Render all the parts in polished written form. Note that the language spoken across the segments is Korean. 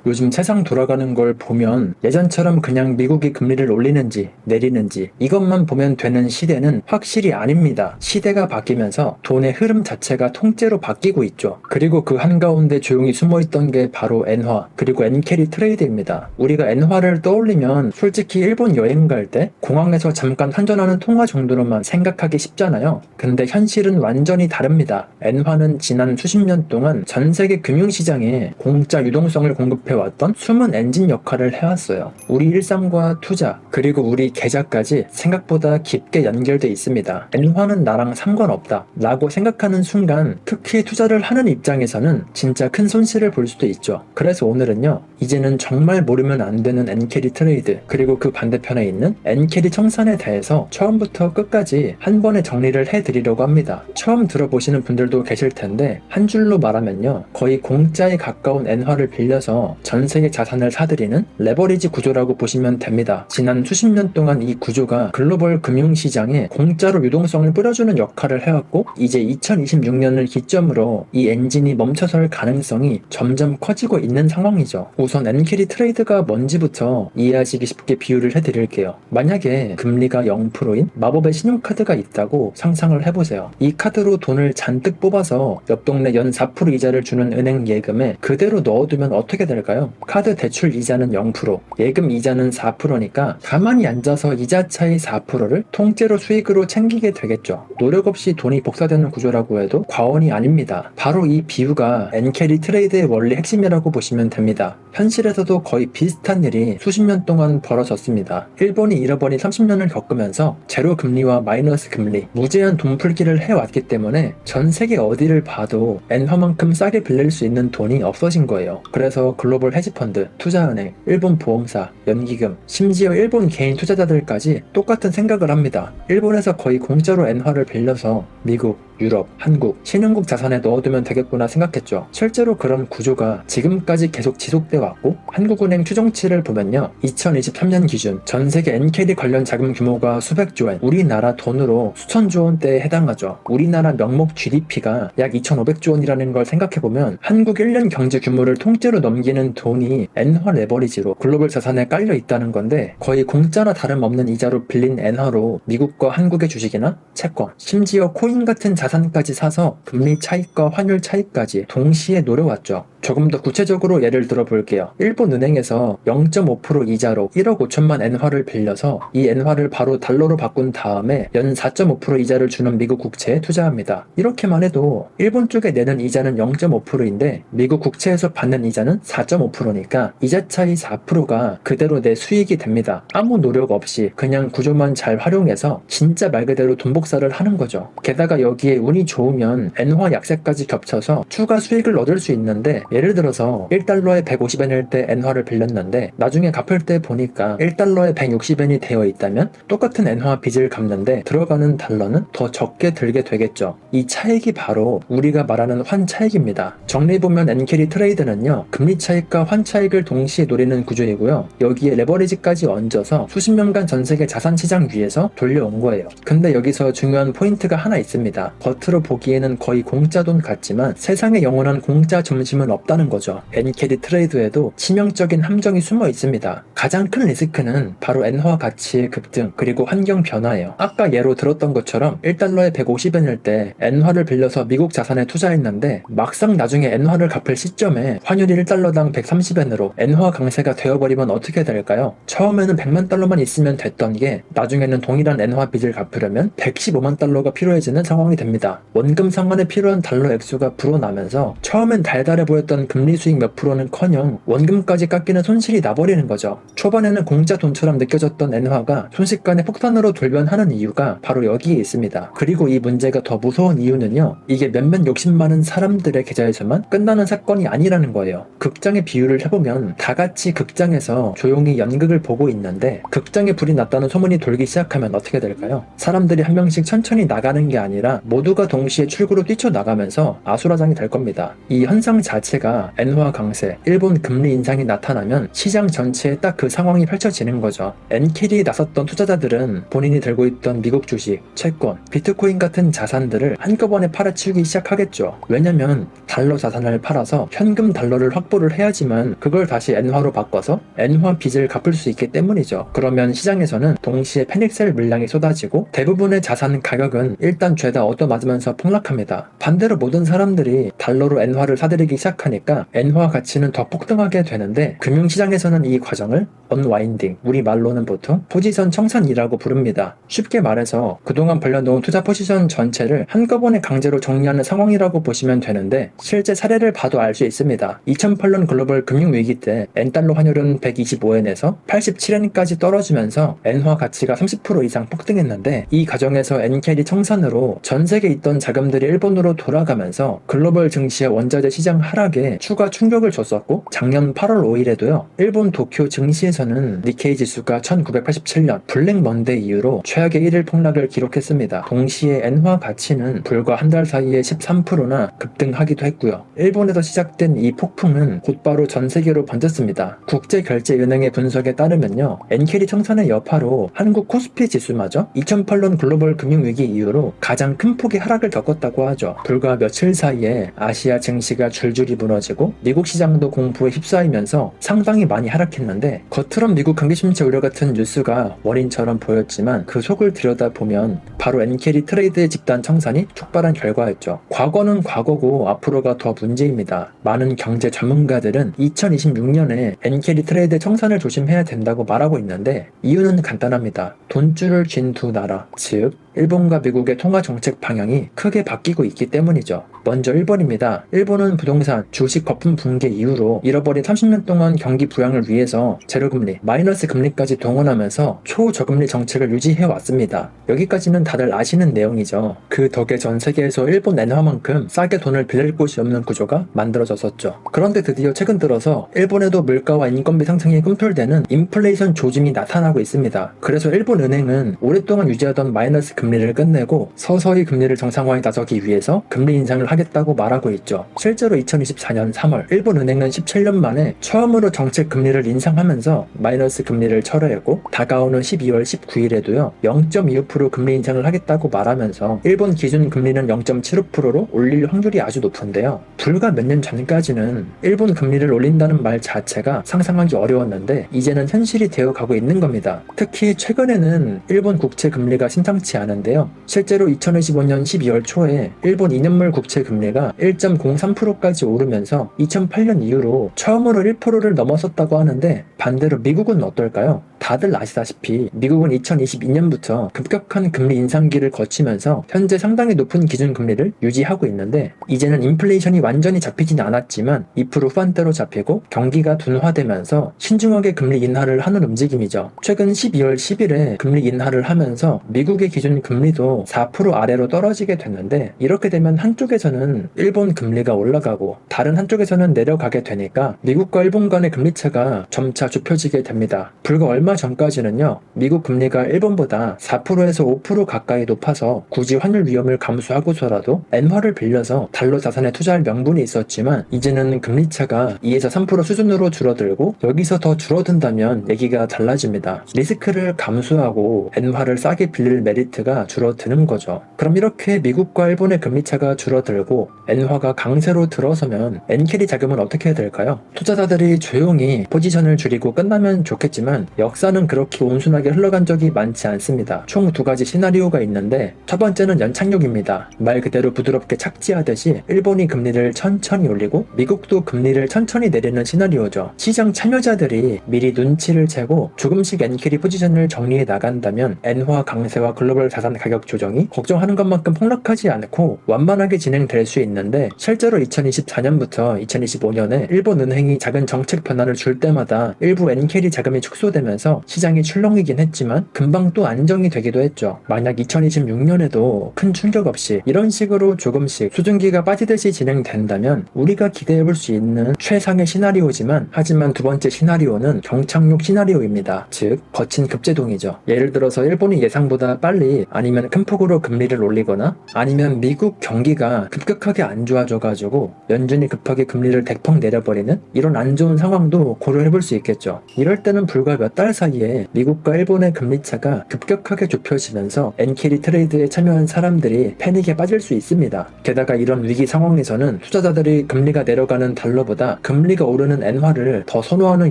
요즘 세상 돌아가는 걸 보면 예전처럼 그냥 미국이 금리를 올리는지 내리는지 이것만 보면 되는 시대는 확실히 아닙니다. 시대가 바뀌면서 돈의 흐름 자체가 통째로 바뀌고 있죠. 그리고 그 한가운데 조용히 숨어있던 게 바로 엔화 그리고 엔캐리 트레이드입니다. 우리가 엔화를 떠올리면 솔직히 일본 여행 갈 때 공항에서 잠깐 환전하는 통화 정도로만 생각하기 쉽잖아요. 근데 현실은 완전히 다릅니다. 엔화는 지난 수십 년 동안 전 세계 금융시장에 공짜 유동성을 공급해왔던 숨은 엔진 역할을 해왔어요. 우리 일상과 투자 그리고 우리 계좌까지 생각보다 깊게 연결돼 있습니다. 엔화는 나랑 상관없다 라고 생각하는 순간 특히 투자를 하는 입장에서는 진짜 큰 손실을 볼 수도 있죠. 그래서 오늘은요, 이제는 정말 모르면 안 되는 엔캐리 트레이드 그리고 그 반대편에 있는 엔캐리 청산에 대해서 처음부터 끝까지 한 번에 정리를 해드리려고 합니다. 처음 들어보시는 분들도 계실 텐데 한 줄로 말하면요, 거의 공짜에 가까운 엔화를 빌려서 전 세계 자산을 사들이는 레버리지 구조라고 보시면 됩니다. 지난 수십 년 동안 이 구조가 글로벌 금융시장에 공짜로 유동성을 뿌려주는 역할을 해왔고 이제 2026년을 기점으로 이 엔진이 멈춰설 가능성이 점점 커지고 있는 상황이죠. 우선 엔캐리 트레이드가 뭔지부터 이해하시기 쉽게 비유를 해드릴게요. 만약에 금리가 0%인 마법의 신용카드가 있다고 상상을 해보세요. 이 카드로 돈을 잔뜩 뽑아서 옆 동네 연 4% 이자를 주는 은행 예금에 그대로 넣어두면 어떻게 될까요? 카드 대출 이자는 0%, 예금 이자는 4%니까 가만히 앉아서 이자 차이 4%를 통째로 수익으로 챙기게 되겠죠. 노력 없이 돈이 복사되는 구조라고 해도 과언이 아닙니다. 바로 이 비유가 엔캐리 트레이드의 원리 핵심이라고 보시면 됩니다. 현실에서도 거의 비슷한 일이 수십 년 동안 벌어졌습니다. 일본이 잃어버린 30년을 겪으면서 제로 금리와 마이너스 금리, 무제한 돈 풀기를 해왔기 때문에 전 세계 어디를 봐도 엔화만큼 싸게 빌릴 수 있는 돈이 없어진 거예요. 그래서 글로벌 헤지펀드, 투자은행, 일본 보험사, 연기금, 심지어 일본 개인 투자자들까지 똑같은 생각을 합니다. 일본에서 거의 공짜로 엔화를 빌려서 미국, 유럽, 한국, 신흥국 자산에 넣어두면 되겠구나 생각했죠. 실제로 그런 구조가 지금까지 계속 지속돼 왔고 한국은행 추정치를 보면요, 2023년 기준 전 세계 엔캐리 관련 자금 규모가 수백조 원, 우리나라 돈으로 수천조 원대에 해당하죠. 우리나라 명목 GDP가 약 2,500조 원이라는 걸 생각해보면 한국 1년 경제 규모를 통째로 넘기는 돈이 엔화 레버리지로 글로벌 자산에 깔려 있다는 건데 거의 공짜나 다름없는 이자로 빌린 엔화로 미국과 한국의 주식이나 채권, 심지어 코인 같은 자산까지 사서 금리 차익과 환율 차익까지 동시에 노려왔죠. 조금 더 구체적으로 예를 들어 볼게요. 일본 은행에서 0.5% 이자로 1억 5천만 엔화를 빌려서 이 엔화를 바로 달러로 바꾼 다음에 연 4.5% 이자를 주는 미국 국채에 투자합니다. 이렇게만 해도 일본 쪽에 내는 이자는 0.5%인데 미국 국채에서 받는 이자는 4.5%니까 이자 차이 4%가 그대로 내 수익이 됩니다. 아무 노력 없이 그냥 구조만 잘 활용해서 진짜 말 그대로 돈 복사를 하는 거죠. 게다가 여기에 운이 좋으면 엔화 약세까지 겹쳐서 추가 수익을 얻을 수 있는데, 예를 들어서 1달러에 150엔일 때 엔화를 빌렸는데 나중에 갚을 때 보니까 1달러에 160엔이 되어 있다면 똑같은 엔화 빚을 갚는데 들어가는 달러는 더 적게 들게 되겠죠. 이 차익이 바로 우리가 말하는 환차익입니다. 정리해보면 엔캐리 트레이드는요, 금리 차익과 환차익을 동시에 노리는 구조이고요, 여기에 레버리지까지 얹어서 수십 년간 전 세계 자산 시장 위에서 돌려온 거예요. 근데 여기서 중요한 포인트가 하나 있습니다. 겉으로 보기에는 거의 공짜 돈 같지만 세상에 영원한 공짜 점심은 없다는 거죠. 엔캐리 트레이드에도 치명적인 함정이 숨어 있습니다. 가장 큰 리스크는 바로 엔화 가치의 급등 그리고 환경 변화예요. 아까 예로 들었던 것처럼 1달러에 150엔일 때 엔화를 빌려서 미국 자산에 투자했는데 막상 나중에 엔화를 갚을 시점에 환율이 1달러당 130엔으로 엔화 강세가 되어버리면 어떻게 될까요? 처음에는 100만 달러만 있으면 됐던 게 나중에는 동일한 엔화 빚을 갚으려면 115만 달러가 필요해지는 상황이 됩니다. 원금 상환에 필요한 달러 액수가 불어나면서 처음엔 달달해 보였던 금리 수익 몇 프로는커녕 원금까지 깎이는 손실이 나버리는 거죠. 초반에는 공짜 돈처럼 느껴졌던 엔화가 순식간에 폭탄으로 돌변하는 이유가 바로 여기에 있습니다. 그리고 이 문제가 더 무서운 이유는요, 이게 몇몇 욕심 많은 사람들의 계좌에서만 끝나는 사건이 아니라는 거예요. 극장의 비유를 해보면 다 같이 극장에서 조용히 연극을 보고 있는데 극장에 불이 났다는 소문이 돌기 시작하면 어떻게 될까요? 사람들이 한 명씩 천천히 나가는 게 아니라 모두가 동시에 출구로 뛰쳐나가면서 아수라장이 될 겁니다. 이 현상 자체가 자체가 엔화 강세, 일본 금리 인상이 나타나면 시장 전체에 딱 그 상황이 펼쳐지는 거죠. 엔캐리에 나섰던 투자자들은 본인이 들고 있던 미국 주식, 채권, 비트코인 같은 자산들을 한꺼번에 팔아치우기 시작하겠죠. 왜냐면 달러 자산을 팔아서 현금 달러를 확보를 해야지만 그걸 다시 엔화로 바꿔서 엔화 빚을 갚을 수 있기 때문이죠. 그러면 시장에서는 동시에 패닉셀 물량이 쏟아지고 대부분의 자산 가격은 일단 죄다 얻어맞으면서 폭락합니다. 반대로 모든 사람들이 달러로 엔화를 사들이기 시작하니까 엔화 가치는 더 폭등하게 되는데 금융시장에서는 이 과정을 언와인딩, 우리 말로는 보통 포지션 청산이라고 부릅니다. 쉽게 말해서 그동안 벌려놓은 투자 포지션 전체를 한꺼번에 강제로 정리하는 상황이라고 보시면 되는데 실제 사례를 봐도 알 수 있습니다. 2008년 글로벌 금융위기 때 엔달러 환율은 125엔에서 87엔까지 떨어지면서 엔화 가치가 30% 이상 폭등했는데 이 과정에서 엔캐리 청산으로 전 세계에 있던 자금들이 일본으로 돌아가면서 글로벌 증시의 원자재 시장 하락에 추가 충격을 줬었고 작년 8월 5일에도요 일본 도쿄 증시에서는 니케이 지수가 1987년 블랙 먼데이 이후로 최악의 1일 폭락을 기록했습니다. 동시에 엔화 가치는 불과 한 달 사이에 13%나 급등하기도 했고요. 일본에서 시작된 이 폭풍은 곧바로 전 세계로 번졌습니다. 국제결제은행의 분석에 따르면요 엔캐리 청산의 여파로 한국 코스피 지수마저 2008년 글로벌 금융위기 이후로 가장 큰 폭의 하락을 겪었다고 하죠. 불과 며칠 사이에 아시아 증시가 줄줄이 무너지고 미국 시장도 공포에 휩싸이면서 상당히 많이 하락했는데 겉으론 미국 경기 침체 우려 같은 뉴스가 원인처럼 보였지만 그 속을 들여다보면 바로 엔캐리 트레이드의 집단 청산이 촉발한 결과였죠. 과거는 과거고 앞으로가 더 문제입니다. 많은 경제 전문가들은 2026년에 엔캐리 트레이드 청산을 조심해야 된다고 말하고 있는데 이유는 간단합니다. 돈줄을 쥔 두 나라, 즉 일본과 미국의 통화 정책 방향이 크게 바뀌고 있기 때문이죠. 먼저 일본입니다. 일본은 부동산, 주식 거품 붕괴 이후로 잃어버린 30년 동안 경기 부양을 위해서 제로금리, 마이너스 금리까지 동원하면서 초저금리 정책을 유지해 왔습니다. 여기까지는 다들 아시는 내용이죠. 그 덕에 전 세계에서 일본 엔화만큼 싸게 돈을 빌릴 곳이 없는 구조가 만들어졌었죠. 그런데 드디어 최근 들어서 일본에도 물가와 인건비 상승이 꿈틀대는 인플레이션 조짐이 나타나고 있습니다. 그래서 일본 은행은 오랫동안 유지하던 마이너스 금리를 끝내고 서서히 금리를 정상화에 나서기 위해서 금리 인상을 하겠다고 말하고 있죠. 실제로 2024년 3월 일본 은행은 17년 만에 처음으로 정책 금리를 인상하면서 마이너스 금리를 철회했고 다가오는 12월 19일에도요 0.25% 금리 인상을 하겠다고 말하면서 일본 기준 금리는 0.75%로 올릴 확률이 아주 높은데요. 불과 몇 년 전까지는 일본 금리를 올린다는 말 자체가 상상하기 어려웠는데 이제는 현실이 되어가고 있는 겁니다. 특히 최근에는 일본 국채 금리가 심상치 않은데요. 실제로 2025년 12월 초에 일본 2년물 국채 금리가 1.03%까지 오르면서 2008년 이후로 처음으로 1%를 넘어섰다고 하는데 반대로 미국은 어떨까요? 다들 아시다시피 미국은 2022년부터 급격한 금리 인상기를 거치면서 현재 상당히 높은 기준금리를 유지하고 있는데 이제는 인플레이션이 완전히 잡히진 않았지만 2% 후반대로 잡히고 경기가 둔화되면서 신중하게 금리 인하를 하는 움직임이죠. 최근 12월 10일에 금리 인하를 하면서 미국의 기준금리도 4% 아래로 떨어지게 됐는데 이렇게 되면 한쪽에서는 일본 금리가 올라가고 다른 한쪽에서는 내려가게 되니까 미국과 일본 간의 금리차가 점차 좁혀지게 됩니다. 불과 얼마 전까지는요 미국 금리가 일본보다 4%에서 5% 가까이 높아서 굳이 환율 위험을 감수하고서라도 엔화를 빌려서 달러 자산에 투자할 명분이 있었지만 이제는 금리차가 2에서 3% 수준으로 줄어들고 여기서 더 줄어든다면 얘기가 달라집니다. 리스크를 감수하고 엔화를 싸게 빌릴 메리트가 줄어드는 거죠. 그럼 이렇게 미국과 일본의 금리차가 줄어들고 엔화가 강세로 들어서면 엔캐리 자금은 어떻게 될까요? 투자자들이 조용히 포지션을 줄이고 끝나면 좋겠지만 역사는 그렇게 온순하게 흘러간 적이 많지 않습니다. 총 두 가지 시나리오가 있는데 첫 번째는 연착륙입니다. 말 그대로 부드럽게 착지하듯이 일본이 금리를 천천히 올리고 미국도 금리를 천천히 내리는 시나리오죠. 시장 참여자들이 미리 눈치를 채고 조금씩 엔캐리 포지션을 정리해 나간다면 엔화 강세와 글로벌 자산 가격 조정이 걱정하는 것만큼 폭락하지 않고 완만하게 진행될 수 있는데 실제로 2024년부터 2025년에 일본 은행이 작은 정책 변화를 줄 때마다 일부 엔캐리 자금이 축소되면서 하면서 시장이 출렁이긴 했지만 금방 또 안정이 되기도 했죠. 만약 2026년에도 큰 충격 없이 이런 식으로 조금씩 수증기가 빠지듯이 진행된다면 우리가 기대해볼 수 있는 최상의 시나리오지만, 하지만 두 번째 시나리오는 경착륙 시나리오입니다. 즉 거친 급제동이죠. 예를 들어서 일본이 예상보다 빨리 아니면 큰 폭으로 금리를 올리거나, 아니면 미국 경기가 급격하게 안 좋아져가지고 연준이 급하게 금리를 대폭 내려버리는 이런 안 좋은 상황도 고려해볼 수 있겠죠. 이럴 때는 불과 몇 달 사이에 미국과 일본의 금리 차가 급격하게 좁혀지면서 엔캐리 트레이드에 참여한 사람들이 패닉에 빠질 수 있습니다. 게다가 이런 위기 상황에서는 투자자들이 금리가 내려가는 달러보다 금리가 오르는 엔화를 더 선호하는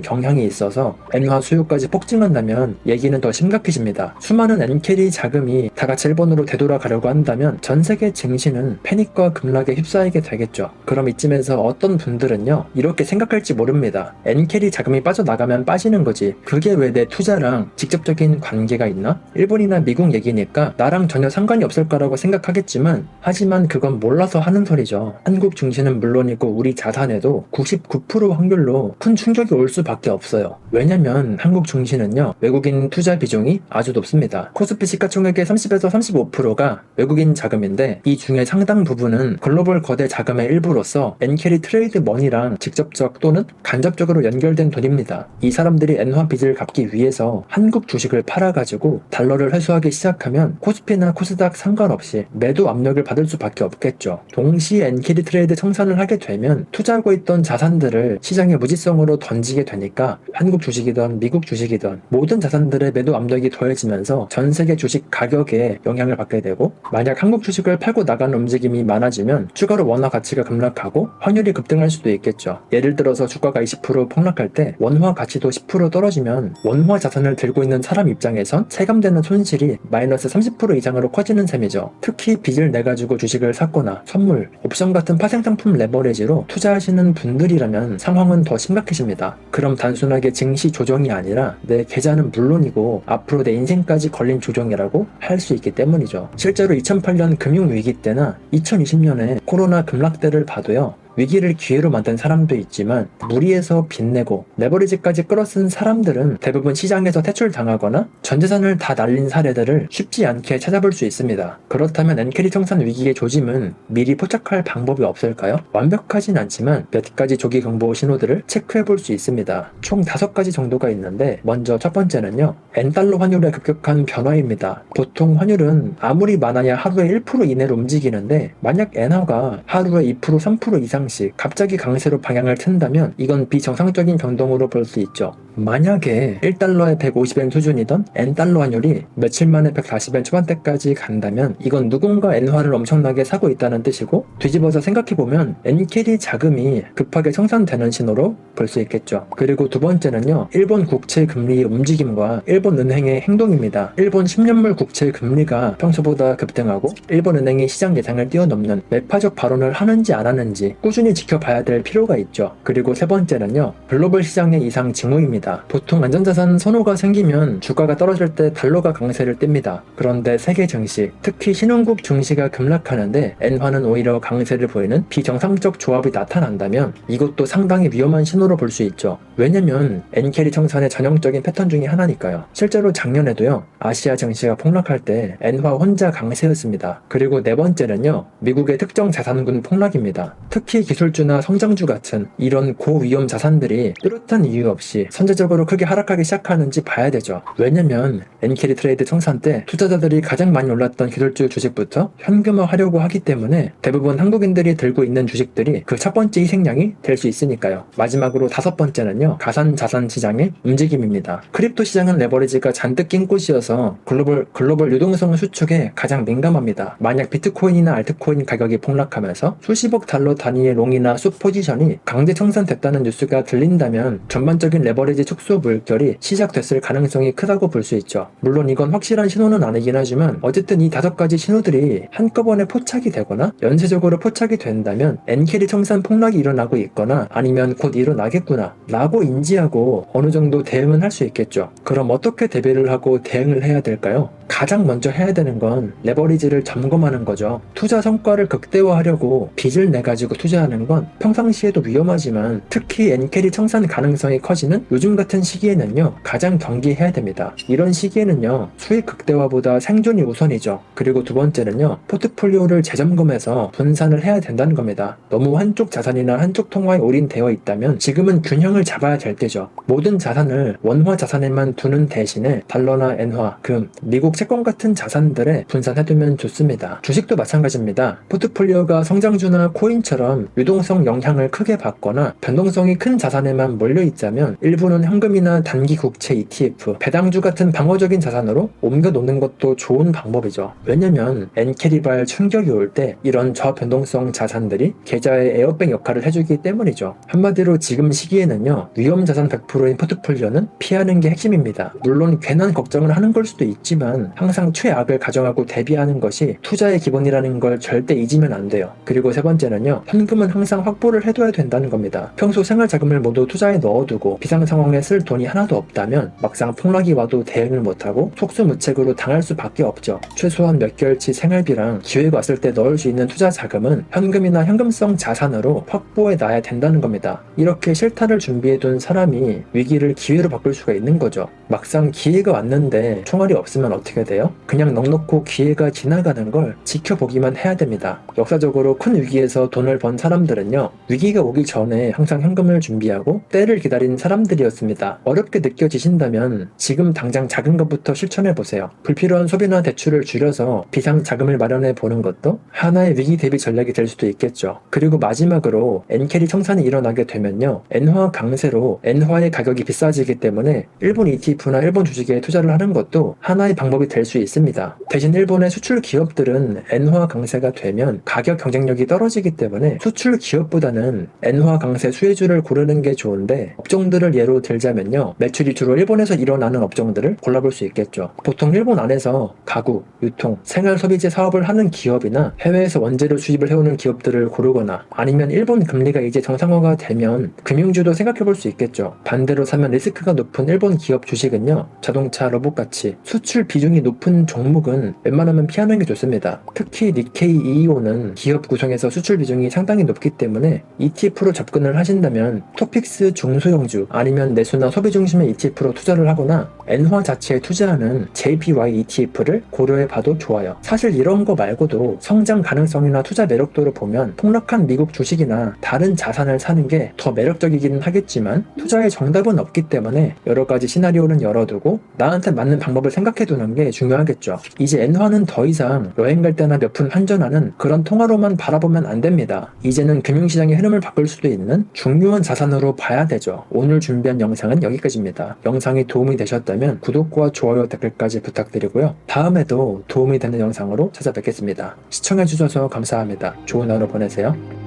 경향이 있어서 엔화 수요까지 폭증한다면 얘기는 더 심각해집니다. 수많은 엔캐리 자금이 다 같이 일본으로 되돌아가려고 한다면 전 세계 증시는 패닉과 급락에 휩싸이게 되겠죠. 그럼 이쯤에서 어떤 분들은요, 이렇게 생각할지 모릅니다. 엔캐리 자금이 빠져나가면 빠지는 거지, 그게 왜 내 투자랑 직접적인 관계가 있나? 일본이나 미국 얘기니까 나랑 전혀 상관이 없을 거라고 생각하겠지만, 하지만 그건 몰라서 하는 소리죠. 한국 증시는 물론이고 우리 자산에도 99% 확률로 큰 충격이 올 수밖에 없어요. 왜냐면 한국 증시는요, 외국인 투자 비중이 아주 높습니다. 코스피 시가총액의 30에서 35%가 외국인 자금인데, 이 중에 상당 부분은 글로벌 거대 자금의 일부로서 엔캐리 트레이드 머니랑 직접적 또는 간접적으로 연결된 돈입니다. 이 사람들이 엔화 빚을 갚기 위해서 한국 주식을 팔아가지고 달러를 회수하기 시작하면 코스피나 코스닥 상관없이 매도 압력을 받을 수밖에 없겠죠. 동시에 엔캐리 트레이드 청산을 하게 되면 투자하고 있던 자산들을 시장의 무지성으로 던지게 되니까 한국 주식이든 미국 주식이든 모든 자산들의 매도 압력이 더해지면서 전 세계 주식 가격에 영향을 받게 되고, 만약 한국 주식을 팔고 나가는 움직임이 많아지면 추가로 원화 가치가 급락하고 환율이 급등할 수도 있겠죠. 예를 들어서 주가가 20% 폭락할 때 원화 가치도 10% 떨어지면 원화 자산을 들고 있는 사람 입장에선 체감되는 손실이 마이너스 30% 이상으로 커지는 셈이죠. 특히 빚을 내가지고 주식을 샀거나 선물, 옵션 같은 파생상품 레버리지로 투자하시는 분들이라면 상황은 더 심각해집니다. 그럼 단순하게 증시 조정이 아니라 내 계좌는 물론이고 앞으로 내 인생까지 걸린 조정이라고 할 수 있기 때문이죠. 실제로 2008년 금융위기 때나 2020년에 코로나 급락 때를 봐도요, 위기를 기회로 만든 사람도 있지만 무리해서 빚내고 레버리지까지 끌어쓴 사람들은 대부분 시장에서 퇴출당하거나 전재산을 다 날린 사례들을 쉽지 않게 찾아볼 수 있습니다. 그렇다면 엔캐리 청산 위기의 조짐은 미리 포착할 방법이 없을까요? 완벽하진 않지만 몇 가지 조기 경보 신호들을 체크해 볼 수 있습니다. 총 5가지 정도가 있는데, 먼저 첫 번째는요, 엔달러 환율의 급격한 변화입니다. 보통 환율은 아무리 많아야 하루에 1% 이내로 움직이는데, 만약 엔화가 하루에 2%, 3% 이상 갑자기 강세로 방향을 튼다면 이건 비정상적인 변동으로 볼 수 있죠. 만약에 1달러에 150엔 수준이던 엔달러 환율이 며칠 만에 140엔 초반대까지 간다면 이건 누군가 엔화를 엄청나게 사고 있다는 뜻이고, 뒤집어서 생각해보면 엔캐리 자금이 급하게 청산되는 신호로 볼 수 있겠죠. 그리고 두 번째는요, 일본 국채 금리의 움직임과 일본 은행의 행동입니다. 일본 10년물 국채 금리가 평소보다 급등하고 일본 은행이 시장 예상을 뛰어넘는 매파적 발언을 하는지 안 하는지 꾸준히 지켜봐야 될 필요가 있죠. 그리고 세 번째는요, 글로벌 시장의 이상 징후입니다. 보통 안전자산 선호가 생기면 주가가 떨어질 때 달러가 강세를 띱니다. 그런데 세계 증시, 특히 신흥국 증시가 급락하는데 엔화는 오히려 강세를 보이는 비정상적 조합이 나타난다면 이것도 상당히 위험한 신호로 볼 수 있죠. 왜냐면 엔캐리 청산의 전형적인 패턴 중에 하나니까요. 실제로 작년에도요, 아시아 증시가 폭락할 때 엔화 혼자 강세였습니다. 그리고 네 번째는요, 미국의 특정 자산군 폭락입니다. 특히 기술주나 성장주 같은 이런 고위험 자산들이 뚜렷한 이유 없이 선제적으로 크게 하락하기 시작하는지 봐야 되죠. 왜냐면 엔캐리 트레이드 청산 때 투자자들이 가장 많이 올랐던 기술주 주식부터 현금화하려고 하기 때문에 대부분 한국인들이 들고 있는 주식들이 그 첫 번째 희생양이 될 수 있으니까요. 마지막으로 5번째는요, 가상자산 시장의 움직임입니다. 크립토 시장은 레버리지가 잔뜩 낀 곳이어서 글로벌 유동성 수축에 가장 민감합니다. 만약 비트코인이나 알트코인 가격이 폭락하면서 수십억 달러 단위의 롱이나 숏 포지션이 강제 청산됐다는 뉴스가 들린다면 전반적인 레버리지 축소 물결이 시작됐을 가능성이 크다고 볼 수 있죠. 물론 이건 확실한 신호는 아니긴 하지만 어쨌든 이 5가지 신호들이 한꺼번에 포착이 되거나 연쇄적으로 포착이 된다면 엔캐리 청산 폭락이 일어나고 있거나 아니면 곧 일어나겠구나 라고 인지하고 어느 정도 대응은 할 수 있겠죠. 그럼 어떻게 대비를 하고 대응을 해야 될까요? 가장 먼저 해야 되는 건 레버리지를 점검하는 거죠. 투자 성과를 극대화하려고 빚을 내가지고 투자 투자하는 건 평상시에도 위험하지만 특히 엔캐리 청산 가능성이 커지는 요즘 같은 시기에는요 가장 경계해야 됩니다. 이런 시기에는요 수익 극대화보다 생존이 우선이죠. 그리고 두 번째는요 포트폴리오를 재점검해서 분산을 해야 된다는 겁니다. 너무 한쪽 자산이나 한쪽 통화에 올인되어 있다면 지금은 균형을 잡아야 될 때죠. 모든 자산을 원화 자산에만 두는 대신에 달러나 엔화, 금, 미국 채권 같은 자산들에 분산해두면 좋습니다. 주식도 마찬가지입니다. 포트폴리오가 성장주나 코인처럼 유동성 영향을 크게 받거나 변동성이 큰 자산에만 몰려있자면 일부는 현금이나 단기 국채 ETF, 배당주 같은 방어적인 자산으로 옮겨 놓는 것도 좋은 방법이죠. 왜냐면 엔캐리발 충격이 올 때 이런 저변동성 자산들이 계좌의 에어백 역할을 해주기 때문이죠. 한마디로 지금 시기에는요 위험자산 100%인 포트폴리오는 피하는 게 핵심입니다. 물론 괜한 걱정을 하는 걸 수도 있지만 항상 최악을 가정하고 대비하는 것이 투자의 기본이라는 걸 절대 잊으면 안 돼요. 그리고 세 번째는요 현금은 항상 확보를 해둬야 된다는 겁니다. 평소 생활자금을 모두 투자에 넣어두고 비상상황에 쓸 돈이 하나도 없다면 막상 폭락이 와도 대응을 못하고 속수무책으로 당할 수밖에 없죠. 최소한 몇 개월치 생활비랑 기회가 왔을 때 넣을 수 있는 투자 자금은 현금이나 현금성 자산으로 확보해 놔야 된다는 겁니다. 이렇게 실타를 준비해둔 사람이 위기를 기회로 바꿀 수가 있는 거죠. 막상 기회가 왔는데 총알이 없으면 어떻게 돼요? 그냥 넉넉고 기회가 지나가는 걸 지켜보기만 해야 됩니다. 역사적으로 큰 위기에서 돈을 번 사람들은요 위기가 오기 전에 항상 현금을 준비하고 때를 기다린 사람들이었습니다. 어렵게 느껴지신다면 지금 당장 작은 것부터 실천해보세요. 불필요한 소비나 대출을 줄여서 비상 자금을 마련해 보는 것도 하나의 위기 대비 전략이 될 수도 있겠죠. 그리고 마지막으로 엔캐리 청산이 일어나게 되면요 엔화 강세로 엔화의 가격이 비싸지기 때문에 일본 ETF나 일본 주식에 투자를 하는 것도 하나의 방법이 될 수 있습니다. 대신 일본의 수출 기업들은 엔화 강세가 되면 가격 경쟁력이 떨어지기 때문에 수출 기업보다는 엔화 강세 수혜주를 고르는 게 좋은데 업종들을 예로 들자면요 매출이 주로 일본에서 일어나는 업종들을 골라볼 수 있겠죠. 보통 일본 안에서 가구, 유통, 생활소비재 사업을 하는 기업이나 해외에서 원재료 수입을 해오는 기업들을 고르거나 아니면 일본 금리가 이제 정상화가 되면 금융주도 생각해볼 수 있겠죠. 반대로 사면 리스크가 높은 일본 기업 주식은요 자동차, 로봇같이 수출 비중이 높은 종목은 웬만하면 피하는 게 좋습니다. 특히 니케이 225는 기업 구성에서 수출 비중이 상당히 높기 때문에 ETF로 접근을 하신다면 토픽스 중소형주 아니면 내수나 소비 중심의 ETF로 투자를 하거나 엔화 자체에 투자하는 JPY ETF를 고려해봐도 좋아요. 사실 이런 거 말고도 성장 가능성이나 투자 매력도를 보면 폭락한 미국 주식이나 다른 자산을 사는 게 더 매력적이기는 하겠지만 투자의 정답은 없기 때문에 여러 가지 시나리오는 열어두고 나한테 맞는 방법을 생각해두는 게 중요하겠죠. 이제 엔화는 더 이상 여행 갈 때나 몇 푼 환전하는 그런 통화로만 바라보면 안 됩니다. 이제는 금융시장의 흐름을 바꿀 수도 있는 중요한 자산으로 봐야 되죠. 오늘 준비한 영상은 여기까지입니다. 영상이 도움이 되셨다면 구독과 좋아요, 댓글까지 부탁드리고요. 다음에도 도움이 되는 영상으로 찾아뵙겠습니다. 시청해주셔서 감사합니다. 좋은 하루 보내세요.